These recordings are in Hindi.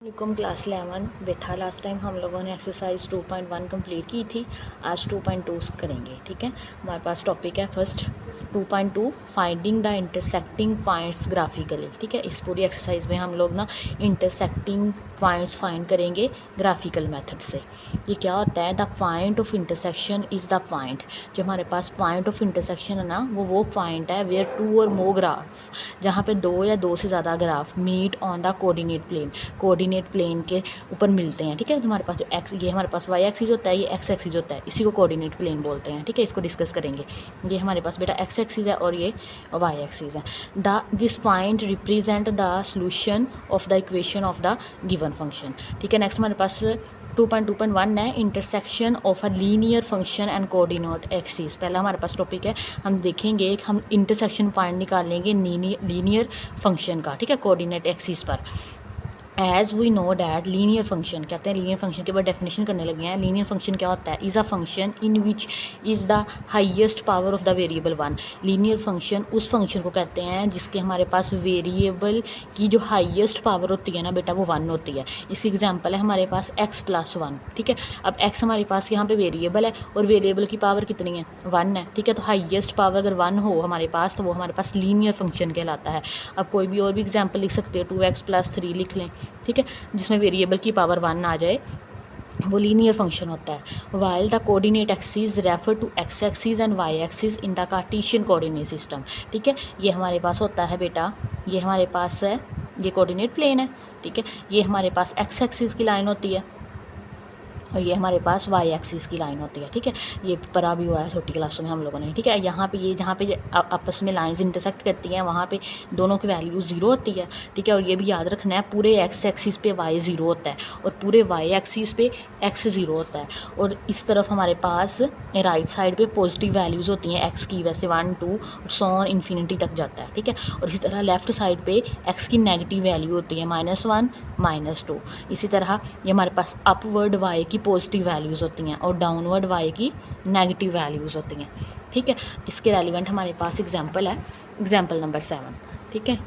वालेकुम क्लास 11 बेटा। लास्ट टाइम हम लोगों ने एक्सरसाइज 2.1 कंप्लीट की थी। आज 2.2 करेंगे। ठीक है, हमारे पास टॉपिक है first 2.2 finding the intersecting points graphically. ठीक है, इस पूरी एक्सरसाइज में हम लोग ना इंटरसेक्टिंग पॉइंट्स फाइंड करेंगे ग्राफिकल मेथड से। ये क्या होता है, the point of intersection is the point. जो हमारे पास पॉइंट ऑफ इंटरसेक्शन है ना, वो पॉइंट है वेयर टू और मोर ग्राफ, जहाँ पे दो या दो से ज़्यादा graph meet on the coordinate plane, coordinate plane के ऊपर मिलते हैं। ठीक है, तो हमारे पास जो एक्स, ये हमारे पास वाई एक्सिस होता है, ये एक्स एक्सिस होता है, इसी को कोऑर्डिनेट प्लेन बोलते हैं। ठीक है, इसको डिस्कस करेंगे। ये हमारे पास बेटा एक्स एक्सिस है और ये वाई एक्सिस है। This point represent the solution of the equation of the given function. ठीक है, नेक्स्ट हमारे पास 2.2.1 है intersection of a linear function and coordinate axis. पहला हमारे पास टॉपिक है, हम देखेंगे हम इंटरसेक्शन पॉइंट निकालेंगे लीनियर फंक्शन का। ठीक है, कोऑर्डिनेट एक्सिस पर। As we know that linear function, कहते हैं लीनियर फंक्शन के बाद डेफिनेशन करने लगे हैं। लीनियर फंक्शन क्या होता है, is a function in which is the highest power of the variable one. Linear function उस फंक्शन को कहते हैं जिसके हमारे पास वेरिएबल की जो हाईएस्ट पावर होती है ना बेटा, वो वन होती है। इसकी एग्जांपल है हमारे पास x+1। ठीक है, अब x हमारे पास यहाँ पे वेरिएबल है और वेरिएबल की पावर कितनी है, वन है। ठीक है, तो हाईएस्ट पावर अगर वन हो हमारे पास तो वो हमारे पास लीनियर फंक्शन कहलाता है। अब कोई भी और भी एग्जाम्पल लिख सकते हो, 2x+3 लिख लें। ठीक है, जिसमें वेरिएबल की पावर वन आ जाए, वो लीनियर फंक्शन होता है। While the coordinate axis refer to X axis and Y axis in the Cartesian coordinate system. ठीक है, ये हमारे पास होता है बेटा, ये हमारे पास है, ये कोऑर्डिनेट प्लेन है। ठीक है, ये हमारे पास एक्स एक्सिस की लाइन होती है और ये हमारे पास वाई एक्सिस की लाइन होती है। ठीक है, ये पढ़ा भी हुआ है छोटी क्लासों में हम लोगों ने। ठीक है, यहाँ पे ये जहाँ पे आपस में लाइंस इंटरसेक्ट करती हैं वहाँ पे दोनों की वैल्यू ज़ीरो होती है। ठीक है, और ये भी याद रखना है, पूरे एक्स एक्सिस पे वाई ज़ीरो होता है और पूरे वाई एक्सिस पे एक्स ज़ीरो होता है। और इस तरफ हमारे पास राइट साइड पे पॉजिटिव वैल्यूज़ होती हैं एक्स की, वैसे 1 2 और सो ऑन इन्फिनिटी तक जाता है। ठीक है, और इसी तरह लेफ्ट साइड पे एक्स की नेगेटिव वैल्यू होती है -1 -2। इसी तरह ये हमारे पास अपवर्ड वाई की पॉजिटिव वैल्यूज़ होती हैं और डाउनवर्ड वाई की नेगेटिव वैल्यूज़ होती हैं। ठीक है, इसके रेलिवेंट हमारे पास एग्जांपल है, एग्जांपल नंबर 7। ठीक है,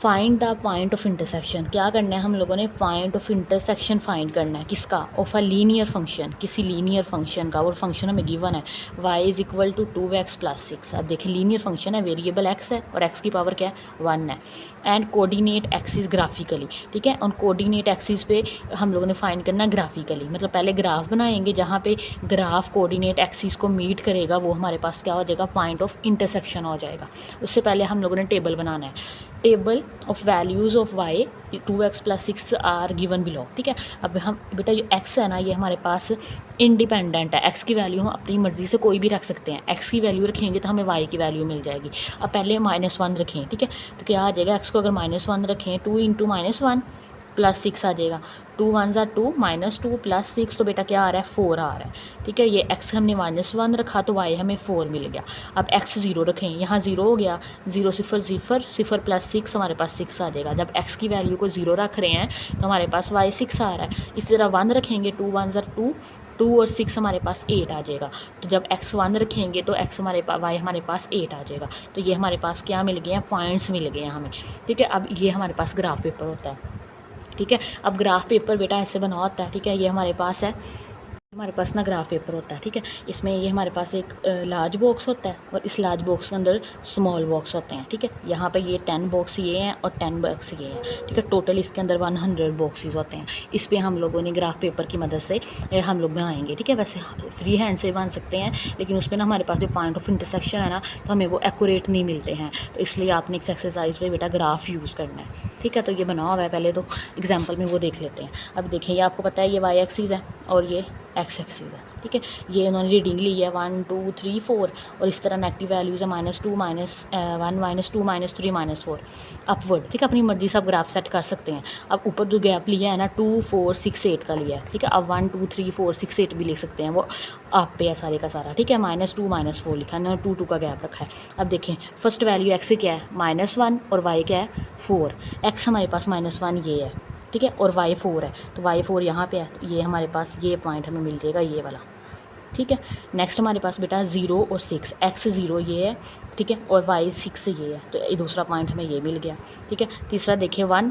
find the point of intersection. क्या करना है हम लोगों ने, पॉइंट ऑफ इंटरसेक्शन फाइंड करना है। किसका, ऑफ अ लीनियर फंक्शन, किसी लीनियर फंक्शन का। और फंक्शन हमें गिवन है y is equal to 2x+6। अब देखें, लीनियर फंक्शन है, वेरिएबल x है और x की पावर क्या है, 1 है। And coordinate axis graphically. ठीक है, और कोऑर्डिनेट एक्सिस पे हम लोगों ने फाइंड करना है ग्राफिकली, मतलब पहले ग्राफ बनाएंगे जहाँ पे ग्राफ कोऑर्डिनेट एक्सिस को मीट करेगा, वो हमारे पास क्या हो जाएगा, पॉइंट ऑफ इंटरसेक्शन हो जाएगा। उससे पहले हम लोगों ने टेबल बनाना है। Table of values of y 2x+6 are given below. ठीक है, अब हम बेटा ये x है ना, ये हमारे पास इंडिपेंडेंट है। x की वैल्यू हम अपनी मर्ज़ी से कोई भी रख सकते हैं। x की वैल्यू रखेंगे तो हमें y की वैल्यू मिल जाएगी। अब पहले -1 रखें। ठीक है, तो क्या आ जाएगा, x को अगर -1 रखें, 2 × -1 +6 आ जाएगा। 2 1 ज़ा 2 -2 +6, तो बेटा क्या आ रहा है, 4 आ रहा है। ठीक है, ये x हमने -1 रखा तो y हमें 4 मिल गया। अब x 0 रखें, यहाँ 0 हो गया, 0 0 0 0 +6 हमारे पास 6 आ जाएगा। जब x की वैल्यू को 0 रख रहे हैं तो हमारे पास y 6 आ रहा है। इसी तरह 1 रखेंगे, 2 1 ज़ा 2, 2 और 6 हमारे पास 8 आ जाएगा। तो जब x 1 रखेंगे तो x हमारे पास y हमारे पास 8 आ जाएगा। तो ये हमारे पास क्या मिल गए हैं, पॉइंट्स मिल गए हैं हमें। ठीक है, अब ये हमारे पास ग्राफ पेपर होता है। ठीक है, अब ग्राफ पेपर बेटा ऐसे बना होता है। ठीक है, ये हमारे पास है, हमारे पास ना ग्राफ पेपर होता है। ठीक है, इसमें ये हमारे पास एक लार्ज बॉक्स होता है और इस लार्ज बॉक्स के अंदर स्मॉल बॉक्स होते हैं। ठीक है, यहाँ पे ये 10 बॉक्स ये हैं और 10 बॉक्स ये हैं। ठीक है, टोटल इसके अंदर 100 बॉक्सेस होते हैं। इस पे हम लोगों ने ग्राफ पेपर की मदद से हम लोग बनाएंगे। ठीक है, वैसे फ्री हैंड से बन सकते हैं, लेकिन उस पर ना हमारे पास जो पॉइंट ऑफ इंटरसेक्शन है ना, तो हमें वो एक्यूरेट नहीं मिलते हैं। तो इसलिए आपने इस एक्सरसाइज पे बेटा ग्राफ यूज़ करना है। ठीक है, तो ये बना हुआ है, पहले तो एग्जाम्पल में वो देख लेते हैं। अब देखिए, ये आपको पता है ये वाई एक्सिस है और ये एक्स एक्सिस है। ठीक है, ये उन्होंने रीडिंग ली है 1 2 3 4 और इस तरह नेगेटिव वैल्यूज़ है -2 -1 -2 -3 -4 अपवर्ड। ठीक है, अपनी मर्जी से आप ग्राफ सेट कर सकते हैं। अब ऊपर जो गैप लिया है ना, 2 4 6 8 का लिया है। ठीक है, अब 1 2 3 4 6 8 भी लिख सकते हैं, वो आप पे है सारे का सारा। ठीक है, -2 -4 लिखा है ना, 2 2 का गैप रखा है। अब देखें, फर्स्ट वैल्यू एक्स क्या है, -1 और वाई क्या है, 4। एक्स हमारे पास -1 ये है। ठीक है, और y 4 है, तो y 4 यहाँ पे है, तो ये हमारे पास ये पॉइंट हमें मिल जाएगा, ये वाला। ठीक है, नेक्स्ट हमारे पास बेटा 0 और 6, x 0 ये है। ठीक है, और y 6 ये है, तो ये दूसरा पॉइंट हमें ये मिल गया। ठीक है, तीसरा देखिए 1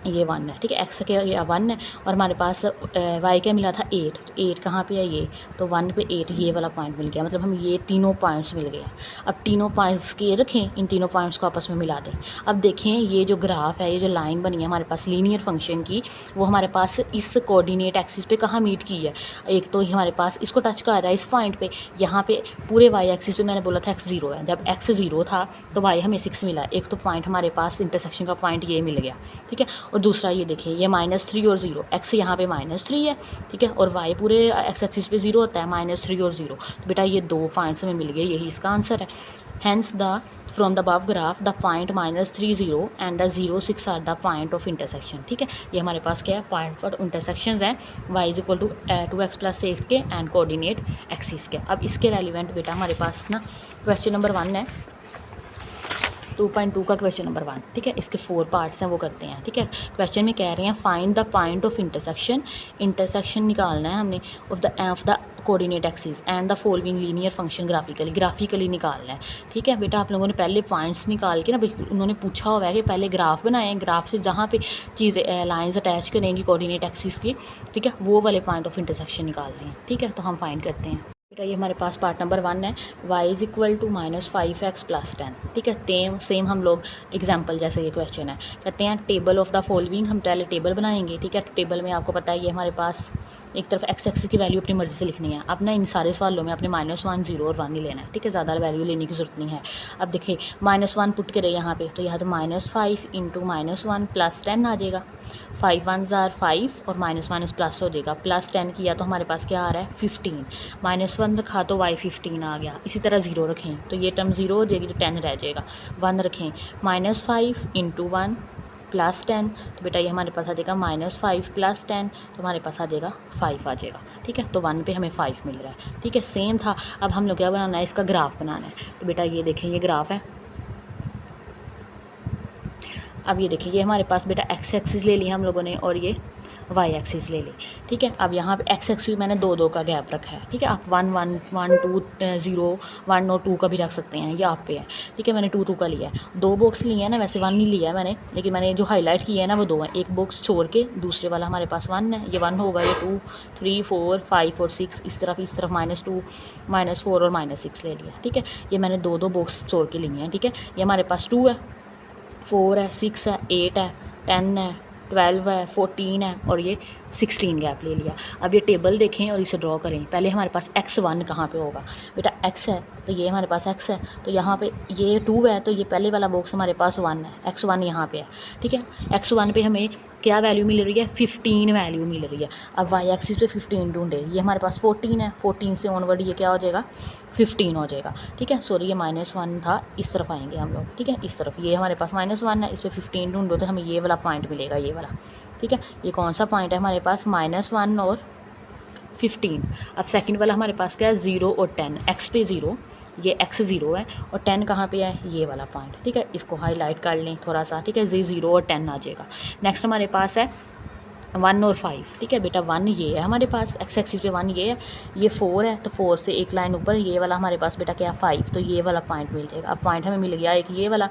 ये 1 है, ठीक है, एक्स क्या ये 1 है और हमारे पास वाई क्या मिला था 8, तो 8 कहाँ पे है ये, तो 1 पे 8 ये वाला पॉइंट मिल गया, मतलब हम ये तीनों पॉइंट्स मिल गए। अब तीनों पॉइंट्स के रखें, इन तीनों पॉइंट्स को आपस में मिला दें। अब देखें ये जो ग्राफ है, ये जो लाइन बनी है हमारे पास लीनियर फंक्शन की, वो हमारे पास इस कोऑर्डिनेट एक्सिस पे कहाँ मीट की है, एक तो हमारे पास इसको टच कर रहा है इस पॉइंट पे, यहाँ पे पूरे वाई एक्सिस पे मैंने बोला था x 0 है, जब x 0 था तो y हमें 6 मिला, एक तो पॉइंट हमारे पास इंटरसेक्शन का पॉइंट ये मिल गया, ठीक है। और दूसरा ये देखिए ये -3 और 0, x यहाँ पे -3 है, ठीक है, और y पूरे x एक्सिस पे 0 होता है, -3 और 0, तो बेटा ये 2 पॉइंट्स हमें मिल गए, यही इसका आंसर है। Hence the from the above graph the point -3 0 and the 0 6 are the point of intersection, ठीक है। ये हमारे पास क्या है, पॉइंट फॉर इंटरसेक्शन है y = 2x + 8 के एंड कोऑर्डिनेट एक्सिस के। अब इसके रेलिवेंट बेटा हमारे पास ना क्वेश्चन नंबर 1 है, 2.2 का क्वेश्चन नंबर 1, ठीक है। इसके 4 पार्ट्स हैं, वो करते हैं, ठीक है। क्वेश्चन में कह रहे हैं find the point of intersection निकालना है हमने of the coordinate axis and the following linear function graphically निकालना है, ठीक है। बेटा आप लोगों ने पहले पॉइंट्स निकाल के ना, उन्होंने पूछा हुआ है कि पहले ग्राफ बनाएं, ग्राफ से जहाँ पे चीज़ें लाइंस अटैच करेंगी कोऑर्डिनेट एक्सिस की, ठीक है, वो वाले पॉइंट ऑफ इंटरसेक्शन निकाल रहे हैं, ठीक है। तो हम फाइंड करते हैं बेटा, ये हमारे पास पार्ट नंबर 1 है, y = -5x + 10, ठीक है। सेम हम लोग एग्जांपल जैसे ये क्वेश्चन है कहते हैं टेबल ऑफ द फॉलोइंग, हम पहले टेबल बनाएंगे, ठीक है। टेबल में आपको पता है ये हमारे पास एक तरफ x एक्सिस की वैल्यू अपनी मर्ज़ी से लिखनी है, अब ना इन सारे सवालों में अपने -1 0 और 1 ही लेना है, ठीक है, ज़्यादा वैल्यू लेने की ज़रूरत नहीं है। अब देखिए -1 पुट करें यहाँ पे, तो यहाँ तो -5 × -1 + 10 आ जाएगा, 5 1s are 5 और माइनस प्लस हो जाएगा, +10 किया तो हमारे पास क्या आ रहा है 15, -1 रखा तो y 15 आ गया। इसी तरह 0 रखें तो ये टर्म 0 हो जाएगी, तो 10 रह जाएगा। 1 रखें, -5 × 1 + 10, तो बेटा ये हमारे पास आ जाएगा -5 + 10, तो हमारे पास आ जाएगा 5 आ जाएगा, ठीक है। तो 1 पे हमें 5 मिल रहा है, ठीक है। सेम था, अब हम लोग क्या बनाना है, इसका ग्राफ बनाना है। तो बेटा ये देखें ये ग्राफ है, अब ये देखिए ये हमारे पास बेटा x एक्सिस ले लिया हम लोगों ने और ये y एक्सिस ले ली, ठीक है। अब यहाँ पे x एक्सिस मैंने 2 2 का गैप रखा है, ठीक है। आप 1 1 1 2 0 1 और 2 का भी रख सकते हैं, ये आप पे है, ठीक है। मैंने 2 2 का लिया है, 2 बॉक्स लिए हैं ना, वैसे 1 नहीं लिया है मैंने, लेकिन मैंने जो हाईलाइट किया है ना वो 2 है, एक बॉक्स छोड़ के दूसरे वाला हमारे पास 1 है, ये 1 होगा, ये 2 3 4 5 और 6, इस तरफ -2 -4 और -6 ले लिया, ठीक है। ये मैंने 2 2 बॉक्स छोड़ के लिए हैं, ठीक है। ये हमारे पास 2 है, 4 है, 6 है, 8 है, 10 है, 12 है, 14 है और ये 16 गैप ले लिया। अब ये टेबल देखें और इसे ड्रॉ करें। पहले हमारे पास x1 कहाँ पे होगा, बेटा x है तो ये हमारे पास x है, तो यहाँ पे ये 2 है, तो ये पहले वाला बॉक्स हमारे पास 1 है, x1 यहाँ पे है, ठीक है। x1 पे हमें क्या वैल्यू मिल रही है, 15 वैल्यू मिल रही है। अब y एक्सिस पे 15 ढूंढे, ये हमारे पास 14 है, 14 से ऑनवर्ड ये क्या हो जाएगा 15 हो जाएगा, ठीक है। सॉरी ये -1 था, इस तरफ आएंगे हम लोग, ठीक है, इस तरफ ये हमारे पास -1 है, इस पर 15 ढूंढो तो हमें ये वाला पॉइंट मिलेगा, ये वाला, ठीक है। ये कौन सा पॉइंट है हमारे पास, -1 और 15। अब सेकंड वाला हमारे पास क्या है 0 और 10, x पे 0, ये x 0 है और 10 कहाँ पे है, ये वाला पॉइंट, ठीक है। इसको हाईलाइट कर लें थोड़ा सा, ठीक है, 0 और 10 आ जाएगा। नेक्स्ट हमारे पास है 1 और 5, ठीक है बेटा। 1 ये है हमारे पास, x एक्सिस पे 1 ये है, ये 4 है, तो 4 से एक लाइन ऊपर ये वाला हमारे पास बेटा क्या 5, तो ये वाला पॉइंट मिल जाएगा। अब पॉइंट हमें मिल गया एक ये वाला,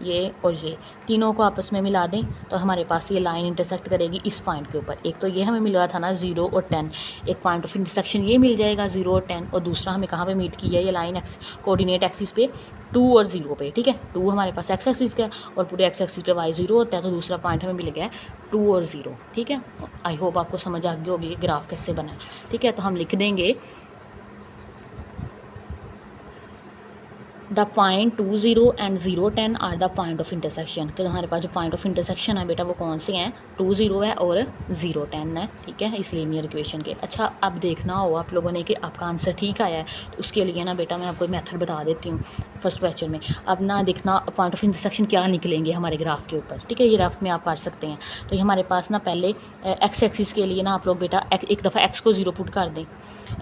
ये और ये तीनों को आपस में मिला दें तो हमारे पास ये लाइन इंटरसेक्ट करेगी इस पॉइंट के ऊपर। एक तो ये हमें मिला था ना 0 और 10, एक पॉइंट ऑफ इंटरसेक्शन ये मिल जाएगा 0 और 10, और दूसरा हमें कहाँ पे मीट की है ये लाइन कोऑर्डिनेट एक्सिस पे 2 और 0 पे, ठीक है। 2 हमारे पास x एक्सिस का और पूरे x एक्सिस पे y 0 होता है, तो दूसरा पॉइंट हमें मिल गया है 2 और 0, ठीक है। आई होप आपको समझ आ गई होगी ये ग्राफ कैसे बना है, ठीक है। तो हम लिख देंगे the point 2 0 and 0 10 are the point of intersection, कि हमारे पास जो पॉइंट ऑफ इंटरसेक्शन है बेटा वो कौन से हैं, 2 0 है और 0 10 है, ठीक है, इस लीनियर इक्वेशन के। अच्छा अब देखना हो आप लोगों ने कि आपका आंसर ठीक आया है, तो उसके लिए ना बेटा मैं आपको मेथड बता देती हूँ फर्स्ट क्वेश्चन में। अब ना देखना पॉइंट ऑफ इंटरसेक्शन क्या निकलेंगे हमारे ग्राफ के ऊपर, ठीक है, ये ग्राफ में आप कर सकते हैं। तो ये हमारे पास ना पहले x एक्सिस के लिए ना आप लोग बेटा एक दफ़ा x को 0 पुट कर दें,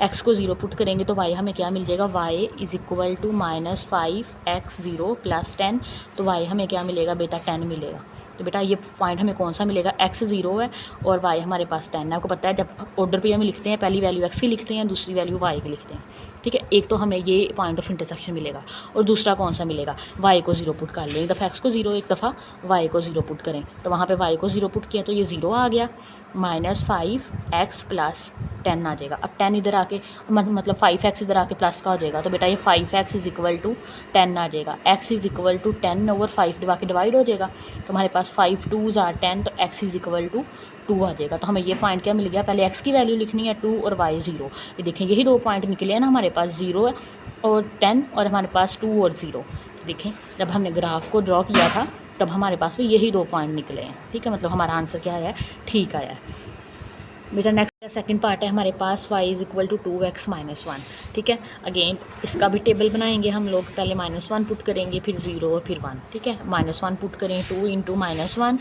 x को 0 पुट करेंगे तो y हमें क्या मिल जाएगा, y = -5x 0 + 10, तो y हमें क्या मिलेगा बेटा 10 मिलेगा, तो बेटा ये पॉइंट हमें कौन सा मिलेगा, x 0 है और y हमारे पास 10 है। आपको पता है जब ऑर्डर पे हम लिखते हैं पहली वैल्यू x की लिखते हैं, दूसरी वैल्यू y की लिखते हैं, ठीक है। एक तो हमें ये पॉइंट ऑफ इंटरसेक्शन मिलेगा और दूसरा कौन सा मिलेगा, y को 0 पुट कर लें, एक दफ़ा x को 0 एक दफ़ा y को 0 पुट करें, तो वहाँ पे y को 0 पुट किया तो ये 0 आ गया, -5x + 10 आ जाएगा। अब 10 इधर आके मतलब 5x इधर आके प्लस का हो जाएगा, तो बेटा ये 5x = 10 आ जाएगा। x = 10/5 डिवाइड हो जाएगा, तो हमारे पास 5 2s are 10, तो x = 2 आ जाएगा। तो हमें ये पॉइंट क्या मिल गया, पहले x की वैल्यू लिखनी है 2 और y 0। ये देखें यही दो पॉइंट निकले हैं ना, हमारे पास 0 है और 10 और हमारे पास 2 और 0। तो देखें जब हमने ग्राफ को ड्रॉ किया था तब हमारे पास भी यही दो पॉइंट निकले हैं, ठीक है। मतलब हमारा आंसर क्या आया है, ठीक आया है। बेटा नेक्स्ट सेकंड पार्ट है हमारे पास y = 2x - 1, ठीक है। अगेन इसका भी टेबल बनाएंगे हम लोग, पहले -1 पुट करेंगे फिर 0 और फिर 1, ठीक है। -1 पुट करें, 2 × -1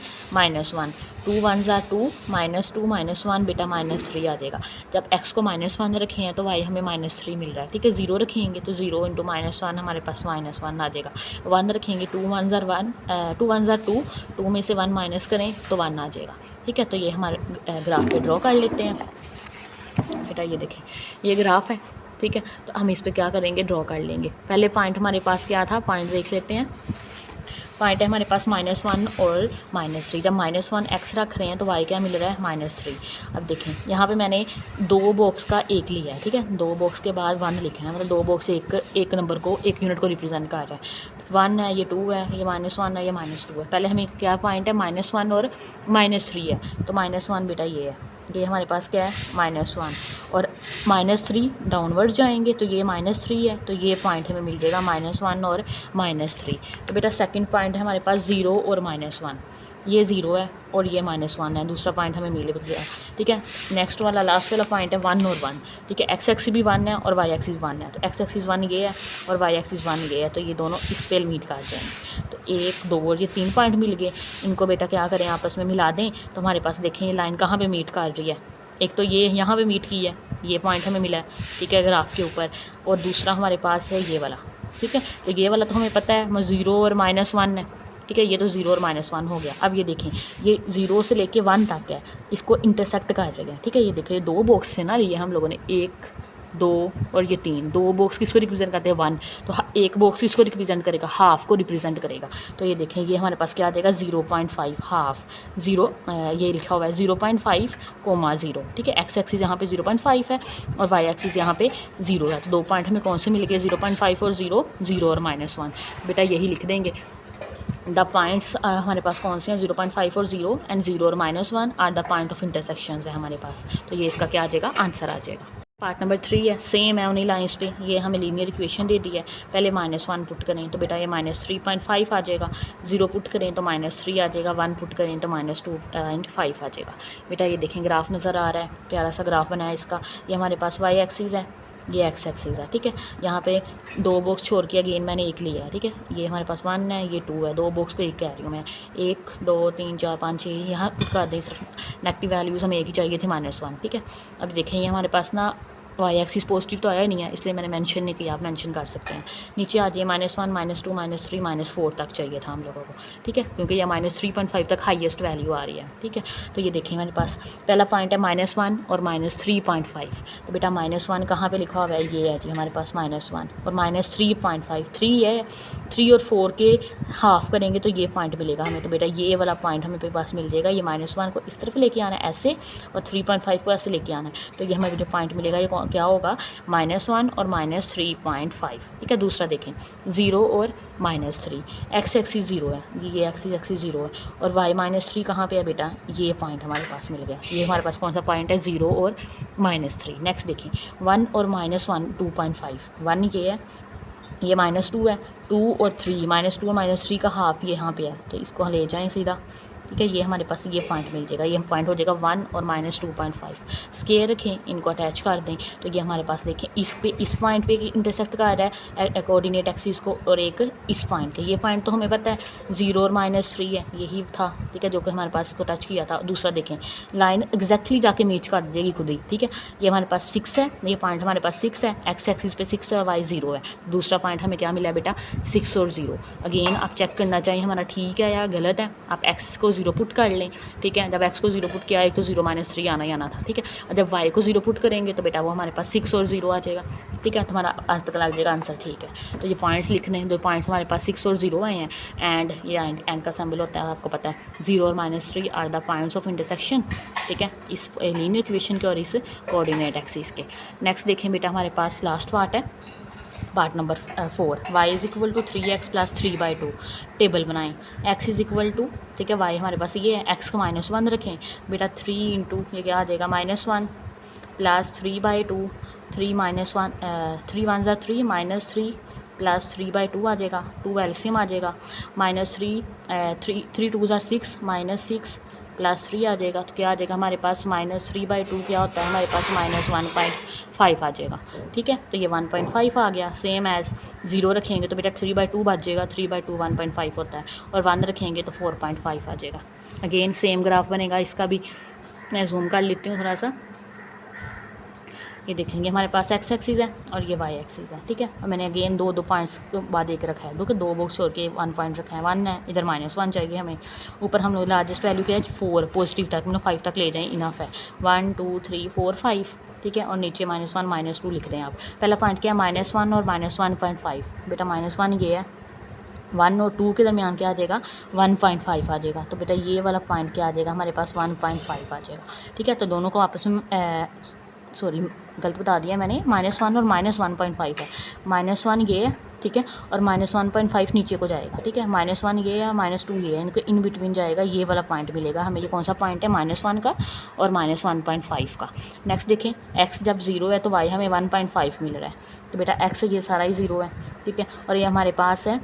2 1s are 2 -2 -1 बेटा -3 आ जाएगा। जब x को -1 रखे हैं तो y हमें -3 मिल रहा है, ठीक है। 0 रखेंगे तो 0 × -1 हमारे पास -1 आ जाएगा। 1 रखेंगे, 2 1s are 1 2 1s are 2, 2 में से 1 माइनस करें तो 1 आ जाएगा, ठीक है। तो ये हमारे ग्राफ पे ड्रॉ कर लेते हैं बेटा। ये देखें ये ग्राफ है, ठीक है। तो हम इस पे क्या करेंगे, ड्रॉ कर लेंगे। पहले पॉइंट हमारे पास क्या था, पॉइंट देख लेते हैं। पॉइंट है हमारे पास -1 और -3। जब -1 x रख रहे हैं तो y क्या मिल रहा है, -3। अब देखें यहाँ पे मैंने 2 बॉक्स का 1 लिया है, ठीक है। 2 बॉक्स के बाद 1 लिखा है, मतलब 2 बॉक्स एक नंबर को, एक यूनिट को रिप्रेजेंट कर रहा है। 1 है, ये 2 है, ये -1 है, ये -2 है। पहले हमें क्या पॉइंट है, -1 और -3 है, तो -1 बेटा ये है, ये हमारे पास क्या है, -1 और -3 डाउनवर्ड जाएंगे तो ये -3 है, तो ये पॉइंट हमें मिल जाएगा -1 और -3। तो बेटा सेकंड पॉइंट है हमारे पास 0 और -1, ये 0 है और ये -1 है, दूसरा पॉइंट हमें मिल गया, ठीक है। नेक्स्ट वाला लास्ट वाला पॉइंट है 1 और 1, ठीक है। x एक्सिस भी 1 है और y एक्सिस 1 है, तो x एक्सिस 1 ये है और y एक्सिस 1 ये है, तो ये दोनों इस पे मीट कर जाएंगे। तो 1 2 और ये 3 पॉइंट मिल गए, इनको बेटा क्या करें, आपस में मिला दें। तो हमारे पास देखें ये लाइन कहाँ पे मीट कर रही है, एक तो ये यहाँ पे मीट की है, ये पॉइंट हमें मिला है, ठीक है, ग्राफ के ऊपर, और दूसरा हमारे पास है ये वाला, ठीक है। तो ये वाला तो हमें पता है 0 और -1 है, ठीक है। ये तो 0 और -1 हो गया। अब ये देखें ये 0 से लेके 1 तक है, इसको इंटरसेक्ट कर रहे हैं, ठीक है। ये देखें 2 बॉक्स से ना लिए हम लोगों ने, 1 2 और ये 3, 2 बॉक्स किसको रिप्रेजेंट करते हैं, 1, तो एक बॉक्स किसको रिप्रेजेंट करेगा, हाफ को रिप्रेजेंट करेगा। तो ये देखें ये हमारे पास क्या आ जाएगा, 0.5 हाफ 0, ये लिखा हुआ है 0.5, 0, ठीक है। x एक्सिस यहाँ पे 0.5 है और y एक्सिस यहाँ पे 0 है, तो 2 पॉइंट हमें कौन से मिल गए, 0.5 और 0, 0 और -1। बेटा यही लिख देंगे। द पॉइंट्स हमारे पास कौन से हैं, 0.5 और 0 एंड 0 और -1 are the point of intersections है हमारे पास। तो ये इसका क्या आ जाएगा, आंसर आ जाएगा। पार्ट नंबर 3 है, सेम है उन्हीं लाइंस पे, ये हमें लीनियर इक्वेशन दे दी है। पहले -1 पुट करें तो बेटा ये -3.5 आ जाएगा, 0 पुट करें तो -3 आ जाएगा, 1 पुट करें तो -2.5 आ जाएगा। बेटा ये देखें ग्राफ नज़र आ रहा है, प्यारा सा ग्राफ बना है इसका। ये हमारे पास y एक्सिस है, ये x एक्सिस है, ठीक है। यहाँ पे 2 बॉक्स छोड़ के अगेन मैंने 1 लिया है, ठीक है। ये हमारे पास 1 है, ये 2 है, 2 बॉक्स पे 1 कह रही हूँ मैं, 1 2 3 4 5 6 यहाँ कर दें, सिर्फ नेगेटिव वैल्यूज़ हमें एक ही चाहिए थी, -1, ठीक है। अब देखें ये हमारे पास ना y एक्सिस पॉजिटिव तो आया नहीं है, इसलिए मैंने मेंशन नहीं किया, आप मेंशन कर सकते हैं। नीचे आ जाइए, -1 -2 -3 -4 तक चाहिए था हम लोगों को, ठीक है, क्योंकि ये -3.5 तक हाईएस्ट वैल्यू आ रही है, ठीक है। तो ये देखिए हमारे पास पहला पॉइंट है -1 और -3.5, तो बेटा -1 कहाँ पे लिखा हुआ है, ये है जी हमारे पास -1 और -3.5, 3 है, 3 और 4 के हाफ करेंगे तो ये पॉइंट मिलेगा हमें। तो बेटा ये वाला पॉइंट हमें पास मिल जाएगा, ये -1 को इस तरफ लेके आना है ऐसे और 3.5 को ऐसे लेके आना है, तो ये हमें जो पॉइंट मिलेगा ये क्या होगा, -1 और -3.5, ठीक है। दूसरा देखें 0 और -3, x एक्सिस 0 है जी, ये एक्सिस 0 है और y -3 कहाँ पे है बेटा, ये पॉइंट हमारे पास मिल गया। ये हमारे पास कौन सा पॉइंट है, 0 और -3। नेक्स्ट देखें 1 और -1 2.5, 1 ये है, ये -2 है, 2 और 3, -2 और -3 का हाफ ये यहाँ पे है, तो इसको ले जाएं सीधा, ठीक है। ये हमारे पास ये पॉइंट मिल जाएगा, ये पॉइंट हो जाएगा 1 और -2.5। स्केयर रखें, इनको अटैच कर दें तो ये हमारे पास देखें इस पॉइंट पे इंटरसेक्ट कर रहा है कोऑर्डिनेट एक्सिस को, और एक इस पॉइंट के। ये पॉइंट तो हमें पता है 0 और -3 है, यही था, ठीक है, जो कि हमारे पास इसको टच किया था। दूसरा देखें, लाइन एग्जैक्टली जाके मैच कर देगी खुद ही, ठीक है। ये हमारे पास 6 है, ये पॉइंट हमारे पास 6 है, एक्स एक्सिस पे 6 है और वाई 0 है। दूसरा पॉइंट हमें क्या मिला बेटा, 6 और 0। अगेन आप चेक करना चाहिए हमारा ठीक है या गलत है। आप एक्स को 0 पुट कर लें, ठीक है। जब एक्स को 0 पुट किया, एक तो 0 -3 आना ही आना था, ठीक है। और जब वाई को 0 पुट करेंगे तो बेटा वो हमारे पास 6 और 0 आ जाएगा, ठीक है। तो हमारा पता लग जाएगा आंसर ठीक है। तो ये पॉइंट्स लिखने हैं, 2 पॉइंट्स हमारे पास 6 और 0 आए हैं। एंड ये एंड का सिंबल होता है, आपको पता है 0 और -3 are the points of intersection, ठीक है, इस लीनियर इक्वेशन के और इस कोऑर्डिनेट एक्सिस के। नेक्स्ट देखें बेटा, हमारे पास लास्ट पार्ट है, part number 4। y is equal to 3x + 3/2। Table बनाएं, x इज़ इक्वल टू, ठीक है, y हमारे पास ये है, x को -1 रखें बेटा, 3 इंटू ये क्या आ जाएगा -1 + 3/2। 3 -1 3 1 ज़ा 3 -3 + 3/2 आ जाएगा, 2 एलसीएम आ जाएगा, -3 3 2 ज़ा 6 -6 + 3 आ जाएगा। तो क्या आ जाएगा हमारे पास -3/2 क्या होता है हमारे पास -1.5 आ जाएगा, ठीक है। तो ये 1.5 आ गया। सेम एज़ 0 रखेंगे तो बेटा 3/2 बच जाएगा, 3/2 1.5 होता है, और 1 रखेंगे तो 4.5 आ जाएगा। अगेन सेम ग्राफ बनेगा, इसका भी मैं जूम कर लेती हूँ थोड़ा सा। ये देखेंगे हमारे पास x एक्सिस है और ये y एक्सिस है, ठीक है। और मैंने अगेन दो पॉइंट्स के बाद एक रखा है, दो बॉक्स छोड़ के 1 पॉइंट रखा है, 1 है, इधर -1 चाहिए हमें। ऊपर हम लोग लार्जेस्ट वैल्यू क्या है 4, पॉजिटिव तक, मतलब 5 तक ले जाएं, इनफ है। 1 2 3 4 5, ठीक है। और नीचे -1 -2 लिख दें आप। पहला पॉइंट क्या है -1 और -1.5, बेटा -1 ये है, 1 और 2 के दरमियान क्या आ जाएगा 1.5 आ जाएगा। तो बेटा ये वाला पॉइंट क्या आ जाएगा हमारे पास 1.5 आ जाएगा, ठीक है। तो दोनों को आपस में सॉरी गलत बता दिया मैंने, -1 और -1.5 है। -1 ये है, ठीक है, और -1.5 नीचे को जाएगा, ठीक है। -1 ये है, -2 ये है, इनको इन बिटवीन जाएगा, ये वाला पॉइंट मिलेगा हमें। ये कौन सा पॉइंट है -1 का और -1.5 का। नेक्स्ट देखें, x जब 0 है तो y हमें 1.5 मिल रहा है, तो बेटा x ये सारा ही 0 है, ठीक है। और ये हमारे पास है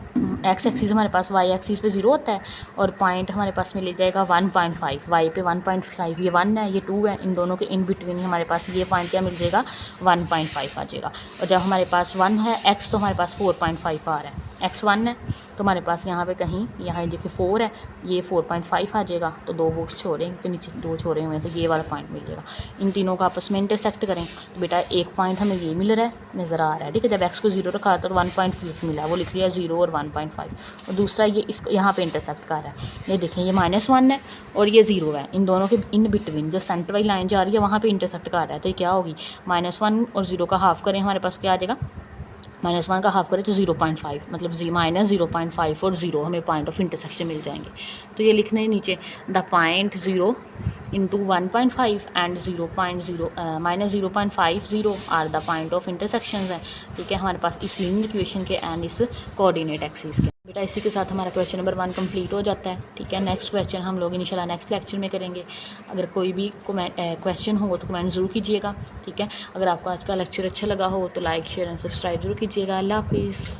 x एक्सिस हमारे पास y एक्सिस पे 0 होता है, और पॉइंट हमारे पास मिल जाएगा 1.5, y पे 1.5, ये 1 है, ये 2 है, इन दोनों के इन बिटवीन हमारे पास ये पॉइंट क्या मिल जाएगा 1.5 आ जाएगा। और जब हमारे पास 1 है x तो हमारे पास 4.5 आ रहा है, x 1 है तो हमारे पास यहाँ पे कहीं यहाँ देखिए 4 है, ये 4.5 आ जाएगा। तो 2 बॉक्स छोड़ें क्योंकि नीचे 2 छोड़े हुए हैं, तो ये वाला पॉइंट मिल जाएगा। इन तीनों को आपस में इंटरसेक्ट करें तो बेटा एक पॉइंट हमें ये मिल रहा है, नज़र आ रहा है, ठीक है। जब x को 0 रखा तो 1.5 मिला, वो लिख लिया 0 और 1.5। और दूसरा ये इसको यहाँ पे इंटरसेक्ट कर रहा है, ये देखें ये -1 है और ये 0 है, इन दोनों के इन बिटवीन जो सेंटर वाली लाइन जा रही है वहाँ पर इंटरसेक्ट कर रहा है। तो ये क्या होगी -1 और 0 का हाफ करें, हमारे पास क्या आ जाएगा, -1 का हाफ करें तो 0.5, मतलब -0.5 और 0 हमें पॉइंट ऑफ इंटरसेक्शन मिल जाएंगे। तो ये लिखने हैं नीचे, the point 0 into 1.5 and -0.50 are the point of intersection है, ठीक है, हमारे पास इस लीनियर इक्वेशन के एंड इस कोऑर्डिनेट एक्सिस के। बेटा इसी के साथ हमारा क्वेश्चन नंबर 1 कंप्लीट हो जाता है, ठीक है। नेक्स्ट क्वेश्चन हम लोग इंशाल्लाह नेक्स्ट लेक्चर में करेंगे। अगर कोई भी क्वेश्चन हो तो कमेंट ज़रूर कीजिएगा, ठीक है। अगर आपको आज का लेक्चर अच्छा लगा हो तो लाइक शेयर एंड सब्सक्राइब जरूर कीजिएगा। अल्लाह हाफिज़।